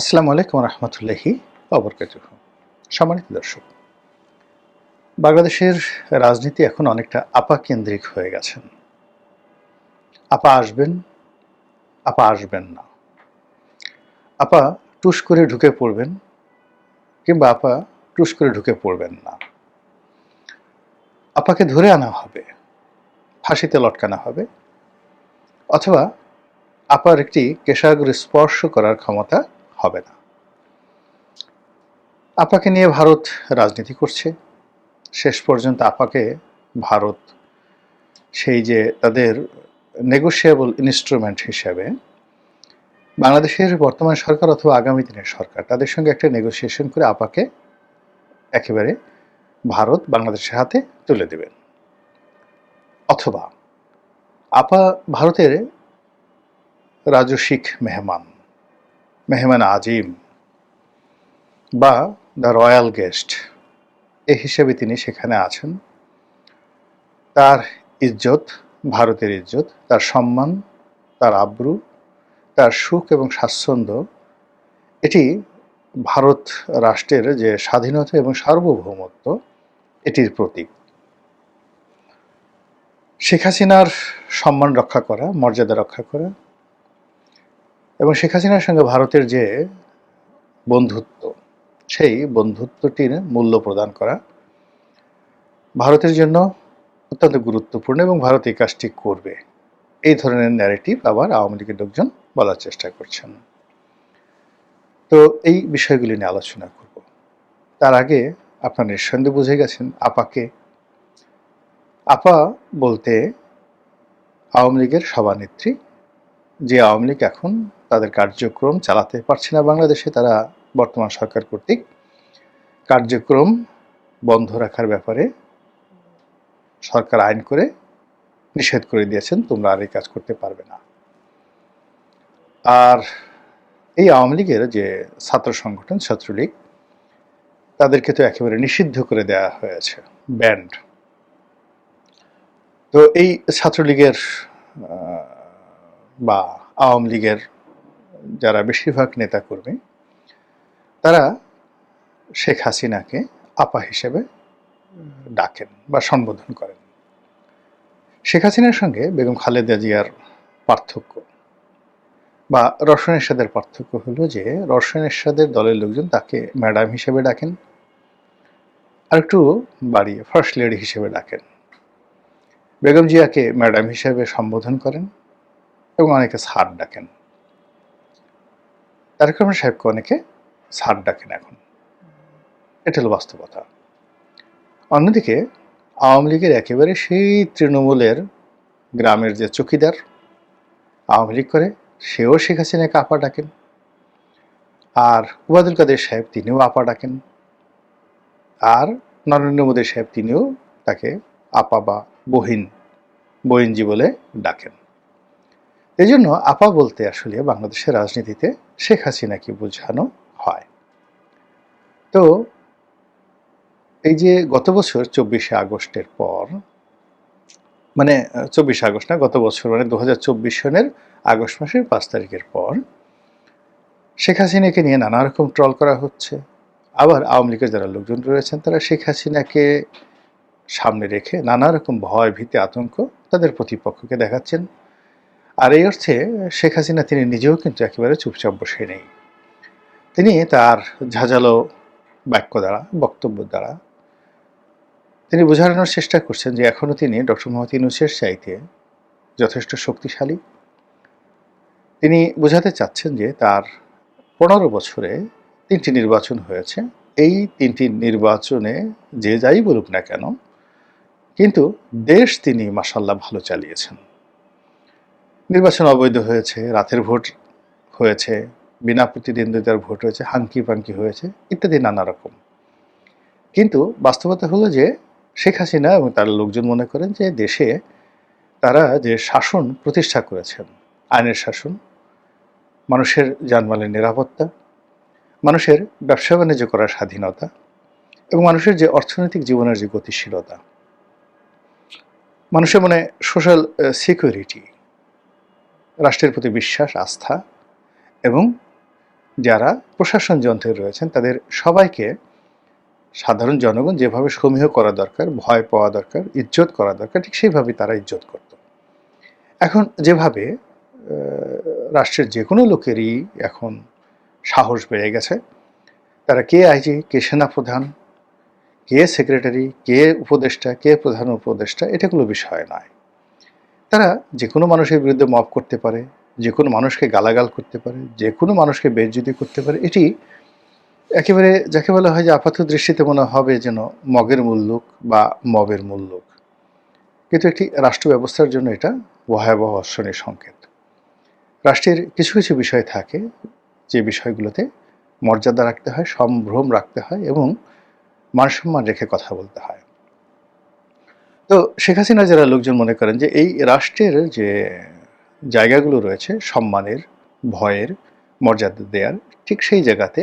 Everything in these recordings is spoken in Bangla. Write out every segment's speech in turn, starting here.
আসসালামু আলাইকুম রহমতুল্লাহি অবরকাতুহু। সম্মানিত দর্শক, বাংলাদেশের রাজনীতি এখন অনেকটা আপা কেন্দ্রিক হয়ে গেছেন। আপা আসবেন, আপা আসবেন না। আপা টুস করে ঢুকে পড়বেন কিংবা আপা টুস করে ঢুকে পড়বেন না। আপাকে ধরে আনা হবে, ফাঁসিতে লটকানো হবে, অথবা আপার একটি কেশাগ্রে স্পর্শ করার ক্ষমতা হবে না। আপাকে নিয়ে ভারত রাজনীতি করছে। শেষ পর্যন্ত আপাকে ভারত সেই যে তাদের নেগোশিয়েবল ইনস্ট্রুমেন্ট হিসেবে বাংলাদেশের বর্তমান সরকার অথবা আগামী দিনের সরকার তাদের সঙ্গে একটা নেগোসিয়েশন করে আপাকে একেবারে ভারত বাংলাদেশের হাতে তুলে দেবেন, অথবা আপা ভারতের রাজস্বিক মেহমান, মেহমান আজিম বা দ্য রয়্যাল গেস্ট এ হিসেবে তিনি সেখানে আছেন। তার ইজ্জত, ভারতের ইজ্জত, তার সম্মান, তার আব্রু, তার সুখ এবং স্বাচ্ছন্দ্য, এটি ভারত রাষ্ট্রের যে স্বাধীনতা এবং সার্বভৌমত্ব এটির প্রতীক। শেখ হাসিনার সম্মান রক্ষা করা, মর্যাদা রক্ষা করা এবং শেখ হাসিনার সঙ্গে ভারতের যে বন্ধুত্ব, সেই বন্ধুত্বটির মূল্য প্রদান করা ভারতের জন্য অত্যন্ত গুরুত্বপূর্ণ এবং ভারত এই কাজটি করবে, এই ধরনের ন্যারেটিভ আবার আওয়ামী লীগের লোকজন বলার চেষ্টা করছেন। তো এই বিষয়গুলি নিয়ে আলোচনা করব। তার আগে আপনারা নিঃসন্দেহে বুঝে গেছেন আপাকে। আপা বলতে আওয়ামী লীগের সভানেত্রী, যে আওয়ামী লীগ এখন তাদের কার্যক্রম চালাতে পারছে না বাংলাদেশে। তারা বর্তমান সরকার কর্তৃক কার্যক্রম বন্ধ রাখার ব্যাপারে সরকার আইন করে নিষেধ করে দিয়েছেন, তোমরা আর এই কাজ করতে পারবে না। আর এই আওয়ামী লীগের যে ছাত্র সংগঠন ছাত্রলীগ, তাদেরকে তো একেবারে নিষিদ্ধ করে দেওয়া হয়েছে, ব্যান্ড। তো এই ছাত্রলীগের বা আওয়ামী লীগের যারা বেশিরভাগ নেতাকর্মী, তারা শেখ হাসিনাকে আপা হিসেবে ডাকেন বা সম্বোধন করেন। শেখ হাসিনার সঙ্গে বেগম খালেদা জিয়ার পার্থক্য বা রওশন এরশাদের পার্থক্য হলো যে রওশন এরশাদের দলের লোকজন তাকে ম্যাডাম হিসেবে ডাকেন, আর একটু বাড়িয়ে ফার্স্ট লেডি হিসেবে ডাকেন। বেগম জিয়াকে ম্যাডাম হিসেবে সম্বোধন করেন এবং অনেকে স্যার ডাকেন। তারেক রহমান সাহেবকে অনেকে স্যার ডাকেন এখন। এটা হলো বাস্তবতা। অন্যদিকে আওয়ামী লীগের একেবারে সেই তৃণমূলের গ্রামের যে চৌকিদার আওয়ামী লীগ করে, সেও শেখ হাসিনাকে আপা ডাকেন। আর ওবায়দুল কাদের সাহেব তিনিও আপা ডাকেন। আর নরেন্দ্র মোদী সাহেব তিনিও তাকে আপা বা বহিন, বহিনজি বলে ডাকেন। এই জন্য আপা বলতে আসলে বাংলাদেশের রাজনীতিতে শেখ হাসিনাকে বোঝানো হয়। তো এই যে গত বছর 24শে আগস্টের পর, মানে 24শে আগস্ট না, গত বছর মানে 2024 সনের আগস্ট মাসের 5 তারিখের পর শেখ হাসিনাকে নিয়ে নানা রকম ট্রল করা হচ্ছে। আবার আওয়ামী লীগের যারা লোকজন রয়েছেন তারা শেখ হাসিনাকে সামনে রেখে নানা রকম ভয়, ভীতি, আতঙ্ক তাদের প্রতিপক্ষকে দেখাচ্ছেন। আর এই অর্থে শেখ হাসিনা তিনি নিজেও কিন্তু একেবারে চুপচাপ বসে নেই। তিনি তার ঝাঁঝালো বাক্য দ্বারা, বক্তব্য দ্বারা তিনি বোঝানোর চেষ্টা করছেন যে এখনও তিনি ডক্টর মোহাম্মদ ইউনূসের চাইতে যথেষ্ট শক্তিশালী। তিনি বোঝাতে চাচ্ছেন যে তার 15 বছরে 3টি নির্বাচন হয়েছে। এই 3টি নির্বাচনে যে যাই বলুক না কেন, কিন্তু দেশ তিনি মাশাআল্লাহ ভালো চালিয়েছেন। নির্বাচন অবৈধ হয়েছে, রাতের ভোট হয়েছে, বিনা প্রতিদ্বন্দ্বিতার ভোট হয়েছে, হাঙ্কি পাঙ্কি হয়েছে, ইত্যাদি নানা রকম। কিন্তু বাস্তবতা হলো যে শেখ হাসিনা এবং তার লোকজন মনে করেন যে দেশে তারা যে শাসন প্রতিষ্ঠা করেছেন, আইনের শাসন, মানুষের জানমালের নিরাপত্তা, মানুষের ব্যবসা বাণিজ্য করার স্বাধীনতা এবং মানুষের যে অর্থনৈতিক জীবনের যে গতিশীলতা, মানুষের মনে সোশ্যাল সিকিউরিটি, রাষ্ট্রের প্রতি বিশ্বাস, আস্থা এবং যারা প্রশাসন যন্ত্রে রয়েছেন তাদের সবাইকে সাধারণ জনগণ যেভাবে সমীহ করা দরকার, ভয় পাওয়া দরকার, ইজ্জত করা দরকার, ঠিক সেইভাবেই তারা ইজ্জত করত। এখন যেভাবে রাষ্ট্রের যে কোনো লোকেরই এখন সাহস বেড়ে গেছে, তারা কে আইজি, কে সেনাপ্রধান, কে সেক্রেটারি, কে উপদেষ্টা, কে প্রধান উপদেষ্টা, এটা কোনো বিষয় নয়। তারা যে কোনো মানুষের বিরুদ্ধে মব করতে পারে, যে কোনো মানুষকে গালাগাল করতে পারে, যে কোনো মানুষকে বেইজ্জতি করতে পারে। এটি একেবারে যাকে বলা হয় যে আপাত দৃষ্টিতে মনে হবে যেন মগের মুল্লুক বা মবের মুল্লুক, কিন্তু একটি রাষ্ট্র ব্যবস্থার জন্য এটা ভয়াবহ অর্শনের সংকেত। রাষ্ট্রের কিছু কিছু বিষয় থাকে যে বিষয়গুলোতে মর্যাদা রাখতে হয়, সম্ভ্রম রাখতে হয় এবং মানসম্মান রেখে কথা বলতে হয়। তো শেখ হাসিনা যারা লোকজন মনে করেন যে এই রাষ্ট্রের যে জায়গাগুলো রয়েছে সম্মানের, ভয়ের, মর্যাদা দেওয়ার, ঠিক সেই জায়গাতে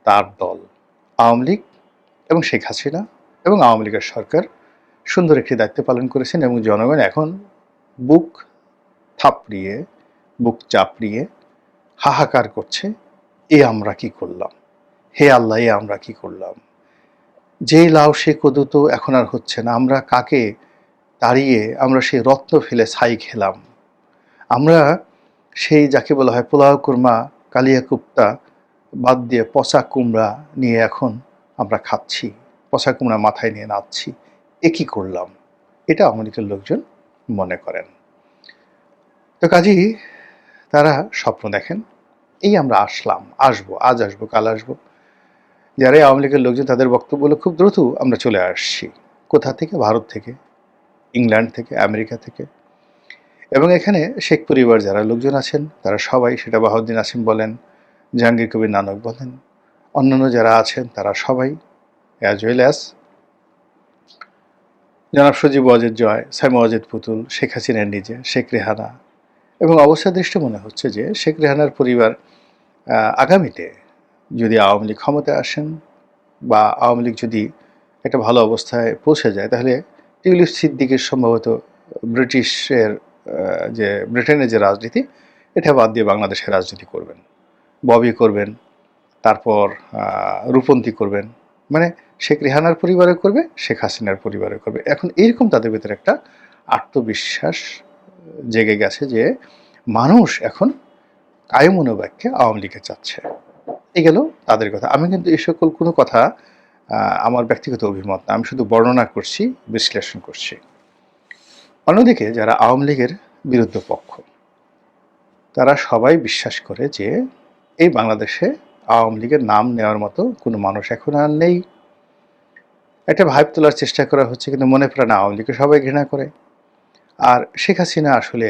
তার দল আওয়ামী লীগ এবং শেখ হাসিনা এবং আওয়ামী লীগের সরকার সুন্দর একটি দায়িত্ব পালন করেছেন এবং জনগণ এখন বুক থাপড়িয়ে, বুক চাপড়িয়ে হাহাকার করছে, এ আমরা কি করলাম, হে আল্লাহ, এ আমরা কি করলাম, যে লাউ সে কদু তো এখন আর হচ্ছে না, আমরা কাকে তাড়িয়ে আমরা সেই রত্ন ফেলে ছাই খেলাম, আমরা সেই যাকে বলা হয় পোলাও কুরমা, কালিয়া কুপ্তা বাদ দিয়ে পচা কুমড়া নিয়ে এখন আমরা খাচ্ছি, পচা কুমড়া মাথায় নিয়ে নাচছি, এ কি করলাম, এটা আওয়ামী লীগের লোকজন মনে করেন। তো কাজেই তারা স্বপ্ন দেখেন, এই আমরা আসলাম, আসবো, আজ আসবো, কাল আসবো। যারাই আওয়ামী লীগের লোকজন তাদের বক্তব্য হলো খুব দ্রুত আমরা চলে আসছি। কোথা থেকে? ভারত থেকে, ইংল্যান্ড থেকে, আমেরিকা থেকে। এবং এখানে শেখ পরিবার যারা লোকজন আছেন তারা সবাই, সেটা বাহাউদ্দিন আসিম বলেন, জাহাঙ্গীর কবির নানক বলেন, অন্যান্য যারা আছেন তারা সবাই, অ্যাজ ওয়েল অ্যাজ জনাব সজীব ওয়াজেদ জয়, সাইমা ওয়াজেদ পুতুল, শেখ হাসিনার নিজে, শেখ রেহানা, এবং অবস্থা দৃষ্টি মনে হচ্ছে যে শেখ রেহানার পরিবার আগামীতে যদি আওয়ামী লীগ ক্ষমতায় আসেন বা আওয়ামী লীগ যদি একটা ভালো অবস্থায় পৌঁছে যায়, তাহলে টিউলিপ সিদ্দিকের সম্ভবত ব্রিটিশের যে ব্রিটেনের যে রাজনীতি, এটা বাদ দিয়ে বাংলাদেশের রাজনীতি করবেন, ববি করবেন, তারপর রূপন্তী করবেন, মানে শেখ রেহানার পরিবারে করবে, শেখ হাসিনার পরিবারে করবে। এখন এইরকম তাদের ভিতরে একটা আত্মবিশ্বাস জেগে গেছে যে মানুষ এখন কায়মনোবাক্যে আওয়ামী লীগে চাচ্ছে। এই গেল তাদের কথা। আমি কিন্তু এই সকল কোনো কথা আমার ব্যক্তিগত অভিমত না, আমি শুধু বর্ণনা করছি, বিশ্লেষণ করছি। অন্যদিকে যারা আওয়ামী লীগের বিরুদ্ধ পক্ষ, তারা সবাই বিশ্বাস করে যে এই বাংলাদেশে আওয়ামী লীগের নাম নেওয়ার মতো কোনো মানুষ এখন আর নেই। একটা ভাইব তোলার চেষ্টা করা হচ্ছে, কিন্তু মনে প্রাণে আওয়ামী লীগকে সবাই ঘৃণা করে। আর শেখ হাসিনা আসলে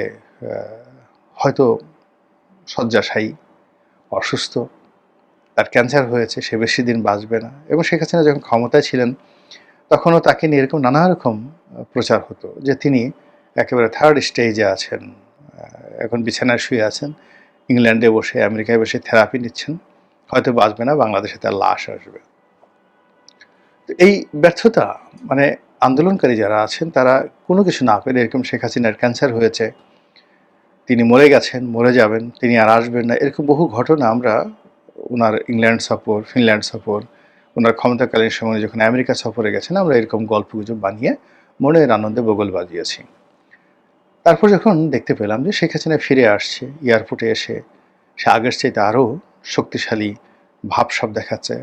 হয়তো শয্যাশায়ী, অসুস্থ, তার ক্যান্সার হয়েছে, সে বেশি দিন বাঁচবে না। এবং শেখ হাসিনা যখন ক্ষমতায় ছিলেন তখনও তাকে নিয়ে এরকম নানা রকম প্রচার হতো যে তিনি একেবারে থার্ড স্টেজে আছেন, এখন বিছানায় শুয়ে আছেন, ইংল্যান্ডে বসে, আমেরিকায় বসে থেরাপি নিচ্ছেন, হয়তো বাঁচবে না, বাংলাদেশে তার লাশ আসবে। তো এই ব্যর্থতা, মানে আন্দোলনকারী যারা আছেন তারা কোনো কিছু না পেলে, এরকম শেখ হাসিনার ক্যান্সার হয়েছে, তিনি মরে গেছেন, মরে যাবেন, তিনি আর আসবেন না, এরকম বহু ঘটনা আমরা ওনার ইংল্যান্ড সফর, ফিনল্যান্ড সফর, ওনার ক্ষমতাকালীন সময়ে যখন আমেরিকা সফরে গেছেন, আমরা এরকম গল্পগুজব বানিয়ে মনের আনন্দে বগল বাজিয়েছি। তারপর যখন দেখতে পেলাম যে শেখ হাসিনা ফিরে আসছে, এয়ারপোর্টে এসে সে আগের চাইতে আরও শক্তিশালী ভাবসাব দেখাচ্ছে,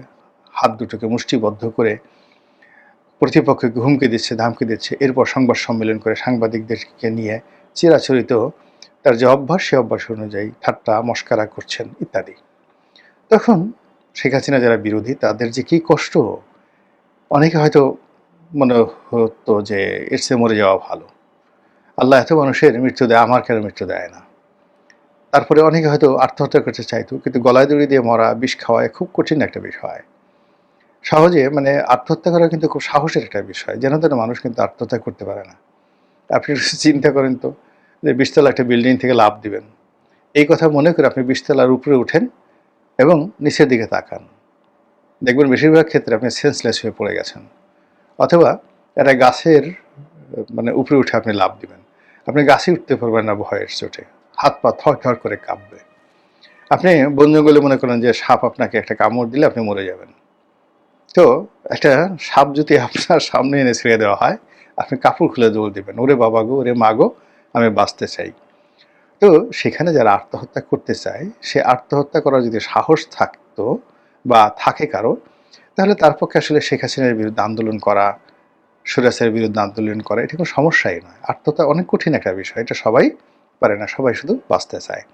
হাত দুটোকে মুষ্টিবদ্ধ করে প্রতিপক্ষকে হুমকি দিচ্ছে, ধামকি দিচ্ছে, এরপর সংবাদ সম্মেলন করে সাংবাদিকদেরকে নিয়ে চিরাচরিত তার যে অভ্যাস, সে অভ্যাস অনুযায়ী ঠাট্টা মস্কারা করছেন ইত্যাদি। তখন শেখ হাসিনা যারা বিরোধী তাদের যে কী কষ্ট, অনেকে হয়তো মনে হতো যে এর চেয়ে মরে যাওয়া ভালো, আল্লাহ এত মানুষের মৃত্যু দেয়, আমার কেন মৃত্যু দেয় না। তারপরে অনেকে হয়তো আত্মহত্যা করতে চাইতো, কিন্তু গলায় দড়ি দিয়ে মরা, বিষ খাওয়ায় খুব কঠিন একটা বিষয়। সহজে মানে আত্মহত্যা করা কিন্তু খুব সাহসের একটা বিষয়, যেন তেন মানুষ কিন্তু আত্মহত্যা করতে পারে না। আপনি চিন্তা করেন তো যে ২০ তলা একটা বিল্ডিং থেকে লাফ দিবেন, এই কথা মনে করে আপনি ২০ তলার উপরে উঠেন এবং নিচের দিকে তাকান, দেখবেন বেশিরভাগ ক্ষেত্রে আপনি সেন্সলেস হয়ে পড়ে গেছেন। অথবা একটা গাছের মানে উপরে উঠে আপনি লাফ দিবেন, আপনি গাছে উঠতে পারবেন না ভয়ের চোটে, হাত পা থর থর করে কাঁপবে। আপনি বন জঙ্গলে মনে করেন যে সাপ আপনাকে একটা কামড় দিলে আপনি মরে যাবেন। তো একটা সাপ যদি আপনার সামনে এনে ছেড়ে দেওয়া হয়, আপনি কাপড় খুলে দৌড় দিবেন, ওরে বাবা গো, ওরে মা গো, আমি বাঁচতে চাই। তো সেখানে যারা আত্মহত্যা করতে চায়, সে আত্মহত্যা করার যদি সাহস থাকতো বা থাকে কারো, তাহলে তার পক্ষে আসলে শেখ হাসিনার বিরুদ্ধে আন্দোলন করা, স্বৈরাচারের বিরুদ্ধে আন্দোলন করা এটা কোনো সমস্যাই নয়। আত্মহত্যা অনেক কঠিন একটা বিষয়, এটা সবাই পারে না, সবাই শুধু বাঁচতে চায়।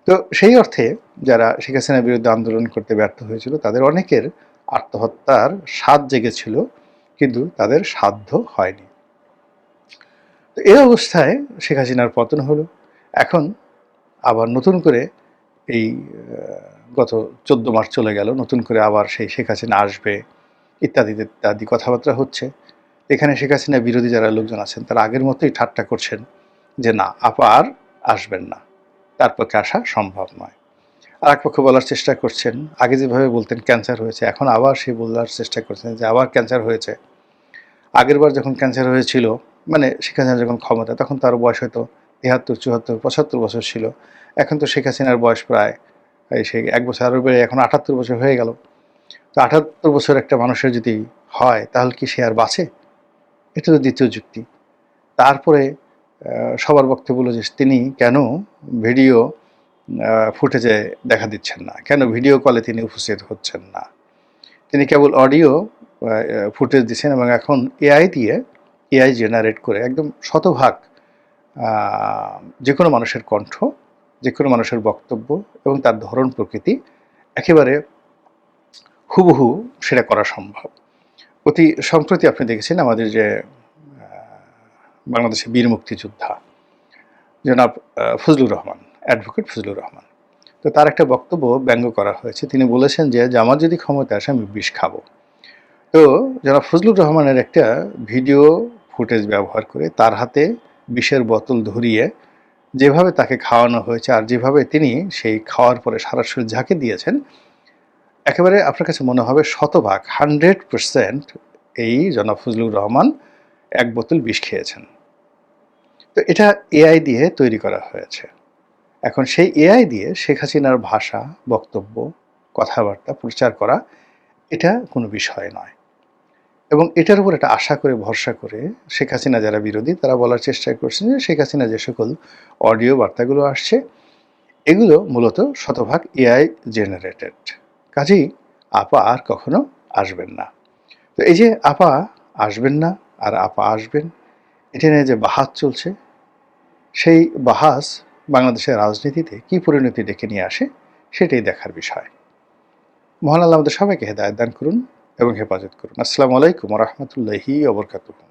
তো সেই অর্থে যারা শেখ হাসিনার বিরুদ্ধে আন্দোলন করতে ব্যর্থ হয়েছিল, তাদের অনেকের আত্মহত্যার স্বাদ জেগেছিল, কিন্তু তাদের সাধ্য হয়নি। তো এই অবস্থায় শেখ হাসিনার পতন হলো। এখন আবার নতুন করে এই গত 14 মাস চলে গেল, নতুন করে আবার সেই শেখ হাসিনা আসবে ইত্যাদি ইত্যাদি কথাবার্তা হচ্ছে। এখানে শেখ হাসিনা বিরোধী যারা লোকজন আছেন তারা আগের মতোই ঠাট্টা করছেন যে না, আপা আর আসবেন না, তার পক্ষে আসা সম্ভব নয়। আর এক পক্ষ বলার চেষ্টা করছেন, আগে যেভাবে বলতেন ক্যান্সার হয়েছে, এখন আবার সে বলার চেষ্টা করছেন যে আবার ক্যান্সার হয়েছে। আগের বার যখন ক্যান্সার হয়েছিল, মানে শেখ হাসিনা যখন ক্ষমতা, তখন তার বয়স হয়তো 73, 74, 75 বছর ছিল। এখন তো শেখ হাসিনার বয়স প্রায় সেই 1 বছর আরও বেড়ে এখন 78 বছর হয়ে গেল। তো 78 বছর একটা মানুষের যদি হয়, তাহলে কি সে আর বাঁচে? এটা তো দ্বিতীয় যুক্তি। তারপরে সবার বক্তব্য হলো যে তিনি কেন ভিডিও ফুটেজে দেখা দিচ্ছেন না, কেন ভিডিও কলে তিনি উপস্থিত হচ্ছেন না। তিনি কেবল অডিও ফুটেজ দিচ্ছেন এবং এখন এআই জেনারেট করে একদম শতভাগ যে কোনো মানুষের কণ্ঠ, যে কোনো মানুষের বক্তব্য এবং তার ধরন প্রকৃতি একেবারে হুবহু সেটা করা সম্ভব। অতি সম্প্রতি আপনি দেখেছেন আমাদের যে বাংলাদেশের বীর মুক্তিযোদ্ধা জনাব ফজলুর রহমান, অ্যাডভোকেট ফজলুর রহমান, তো তার একটা বক্তব্য ব্যঙ্গ করা হয়েছে। তিনি বলেছেন যে আমার যদি ক্ষমতা আসে আমি বিষ খাবো। তো জনাব ফজলুর রহমানের একটা ভিডিও ফুটেজ ব্যবহার করে তার হাতে বিষের বোতল ধরিয়ে যেভাবে তাকে খাওয়ানো হয়েছে আর যেভাবে তিনি সেই খাওয়ার পরে সারা শরীর ঝাঁকে দিয়েছেন, একেবারে আপনার কাছে মনে হবে শতভাগ 100% এই জনাব ফজলুর রহমান এক বোতল বিষ খেয়েছেন। তো এটা এআই দিয়ে তৈরি করা হয়েছে। এখন সেই এআই দিয়ে শেখ হাসিনার ভাষা, বক্তব্য, কথাবার্তা প্রচার করা এটা কোনো বিষয় নয়। এবং এটার উপর একটা আশা করে, ভরসা করে শেখ হাসিনা যারা বিরোধী তারা বলার চেষ্টা করছেন যে শেখ হাসিনা যে সকল অডিও বার্তাগুলো আসছে এগুলো মূলত শতভাগ এআই জেনারেটেড। কাজেই আপা আর কখনো আসবেন না। তো এই যে আপা আসবেন না আর আপা আসবেন, এটা নিয়ে যে বাহাস চলছে, সেই বাহাস বাংলাদেশের রাজনীতিতে কি পরিণতি ডেকে নিয়ে আসে সেটাই দেখার বিষয়। মহান আল্লাহ আমাদের সবাইকে হেদায়েত দান করুন এবং হেফাজত করুন। আসসালামু আলাইকুম ওয়া রাহমাতুল্লাহি ওয়া বারাকাতুহু।